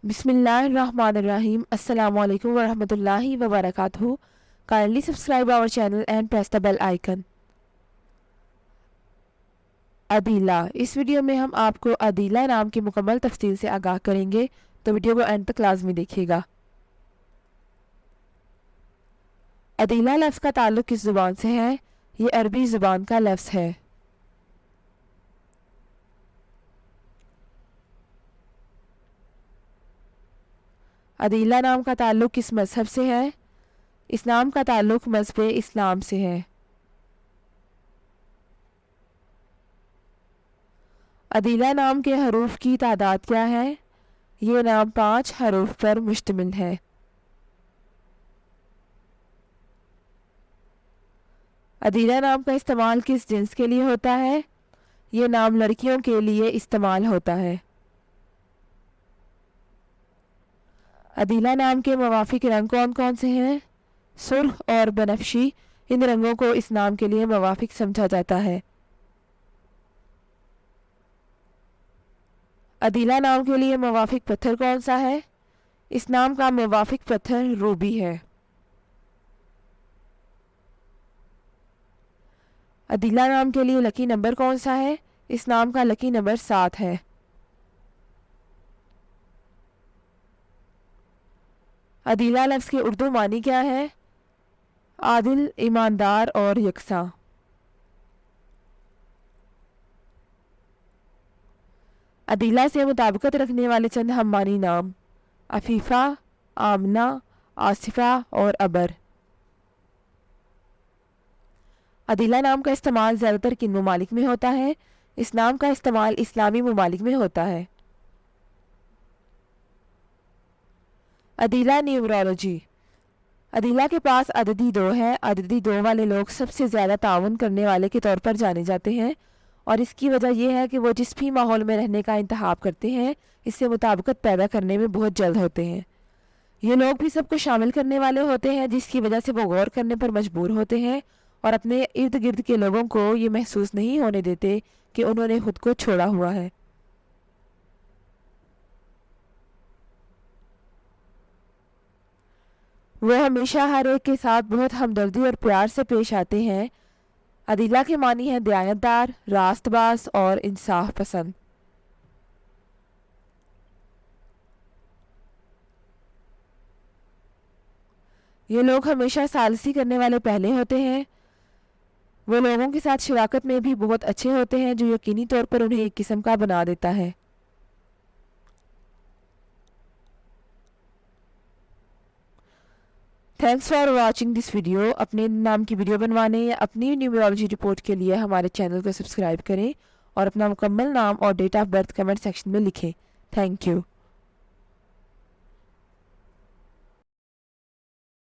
بسم اللہ الرحمن الرحیم. السلام علیکم ورحمۃ اللہ وبرکاتہ. Kindly subscribe our channel and press the bell icon. Adeela. اس ویڈیو میں ہم آپ کو عدیلہ نام کی مکمل تفصیل سے آگاہ کریں گے، تو ویڈیو کو اینڈ تک لازمی دیکھیے گا. عدیلہ لفظ کا تعلق کس زبان سے ہے؟ یہ عربی زبان کا لفظ ہے. عدیلہ نام کا تعلق کس مذہب سے ہے؟ اس نام کا تعلق مذہب اسلام سے ہے. عدیلہ نام کے حروف کی تعداد کیا ہے؟ یہ نام 5 حروف پر مشتمل ہے. عدیلہ نام کا استعمال کس جنس کے لیے ہوتا ہے؟ یہ نام لڑکیوں کے لیے استعمال ہوتا ہے. عدیلہ نام کے موافق رنگ کون کون سے ہیں؟ سرخ اور بنفشی ان رنگوں کو اس نام کے لیے موافق سمجھا جاتا ہے. عدیلہ نام کے لیے موافق پتھر کون سا ہے؟ اس نام کا موافق پتھر روبی ہے. عدیلہ نام کے لیے لکی نمبر کون سا ہے؟ اس نام کا لکی نمبر 7 ہے. عدیلہ لفظ کے اردو معنی کیا ہے؟ عادل، ایماندار اور یکساں. عدیلہ سے مطابقت رکھنے والے چند ہم معنی نام: عفیفہ، آمنہ، آصفہ اور ابر. عدیلہ نام کا استعمال زیادہ تر کن ممالک میں ہوتا ہے؟ اس نام کا استعمال اسلامی ممالک میں ہوتا ہے. عدیلہ نیورولوجی. عدیلہ کے پاس عددی 2 ہے. عددی 2 والے لوگ سب سے زیادہ تعاون کرنے والے کے طور پر جانے جاتے ہیں، اور اس کی وجہ یہ ہے کہ وہ جس بھی ماحول میں رہنے کا انتخاب کرتے ہیں اس سے مطابقت پیدا کرنے میں بہت جلد ہوتے ہیں. یہ لوگ بھی سب کو شامل کرنے والے ہوتے ہیں، جس کی وجہ سے وہ غور کرنے پر مجبور ہوتے ہیں اور اپنے ارد گرد کے لوگوں کو یہ محسوس نہیں ہونے دیتے کہ انہوں نے خود کو چھوڑا ہوا ہے. وہ ہمیشہ ہر ایک کے ساتھ بہت ہمدردی اور پیار سے پیش آتے ہیں. عدیلہ کے معنی ہیں دیانتدار، راست باز اور انصاف پسند. یہ لوگ ہمیشہ ثالثی کرنے والے پہلے ہوتے ہیں. وہ لوگوں کے ساتھ شراکت میں بھی بہت اچھے ہوتے ہیں، جو یقینی طور پر انہیں ایک قسم کا بنا دیتا ہے. Thanks for watching this video. اپنے نام کی ویڈیو بنوانے یا اپنی نیومرولوجی رپورٹ کے لیے ہمارے چینل کو سبسکرائب کریں اور اپنا مکمل نام اور date of birth comment section میں لکھیں. Thank you.